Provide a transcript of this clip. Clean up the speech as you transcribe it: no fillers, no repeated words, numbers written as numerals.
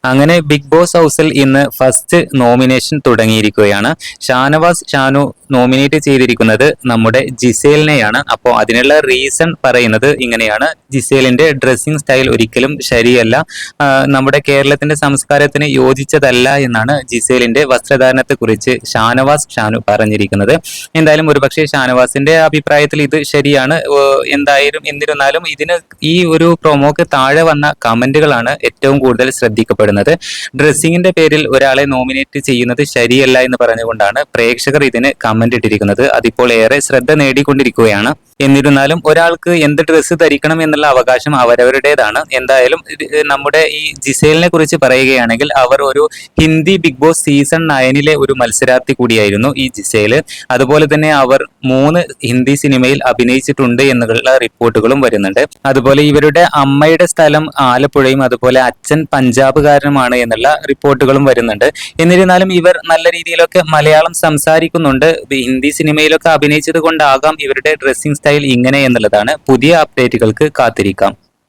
അങ്ങനെ big boss ഹൗസിൽ ഇന്ന് ഫസ്റ്റ് നോമിനേഷൻ തുടങ്ങിയിരിക്കുകയാണ്. ഷാനവാസ് ഷാനു നോമിനേറ്റ് ചെയ്തിരിക്കുന്നത് നമ്മുടെ ജിസേലിനെയാണ്. അപ്പോൾ അതിനുള്ള റീസൺ പറയുന്നത് ഇങ്ങനെയാണ്: ജിസേലിന്റെ ഡ്രസ്സിംഗ് സ്റ്റൈൽ ഒരിക്കലും ശരിയല്ല, നമ്മുടെ കേരളത്തിന്റെ സംസ്കാരത്തിന് യോജിച്ചതല്ല എന്നാണ് ജിസേലിന്റെ വസ്ത്രധാരണത്തെ കുറിച്ച് ഷാനവാസ് ഷാനു പറഞ്ഞിരിക്കുന്നത്. എന്തായാലും ഒരുപക്ഷെ ഷാനവാസിന്റെ അഭിപ്രായത്തിൽ ഇത് ശരിയാണ്. എന്നിരുന്നാലും ഇതിന് ഈ ഒരു പ്രൊമോക്ക് താഴെ വന്ന കമന്റുകളാണ് ഏറ്റവും കൂടുതൽ ശ്രദ്ധിക്കപ്പെടുന്നത്. ഡ്രസ്സിങ്ങിന്റെ പേരിൽ ഒരാളെ നോമിനേറ്റ് ചെയ്യുന്നത് ശരിയല്ല എന്ന് പറഞ്ഞുകൊണ്ടാണ് പ്രേക്ഷകർ ഇതിന് കമന്റ് ഇട്ടിരിക്കുന്നത്. അതിപ്പോൾ ഏറെ ശ്രദ്ധ നേടിക്കൊണ്ടിരിക്കുകയാണ്. എന്നിരുന്നാലും ഒരാൾക്ക് എന്ത് ഡ്രസ്സ് ധരിക്കണം എന്നുള്ള അവകാശം അവരവരുടേതാണ്. എന്തായാലും നമ്മുടെ ഈ ജിസേലിനെ കുറിച്ച് പറയുകയാണെങ്കിൽ അവർ ഒരു ഹിന്ദി ബിഗ് ബോസ് സീസൺ 9 ഒരു മത്സരാർത്ഥി കൂടിയായിരുന്നു ഈ ജിസേല്. അതുപോലെ തന്നെ അവർ 3 ഹിന്ദി സിനിമയിൽ അഭിനയിച്ചിട്ടുണ്ട് എന്നുള്ള റിപ്പോർട്ടുകളും വരുന്നുണ്ട്. അതുപോലെ ഇവരുടെ അമ്മയുടെ സ്ഥലം ആലപ്പുഴയും അതുപോലെ അച്ഛൻ പഞ്ചാബുകാരനുമാണ് എന്നുള്ള റിപ്പോർട്ടുകളും വരുന്നുണ്ട്. എന്നിരുന്നാലും ഇവർ നല്ല രീതിയിലൊക്കെ മലയാളം സംസാരിക്കുന്നുണ്ട്. ഹിന്ദി സിനിമയിലൊക്കെ അഭിനയിച്ചത് കൊണ്ടാകാം ഇവരുടെ ഡ്രസ്സിംഗ് സ്റ്റൈൽ ഇങ്ങനെ എന്നുള്ളതാണ്. പുതിയ അപ്ഡേറ്റുകൾക്ക് കാത്തിരിക്കാം.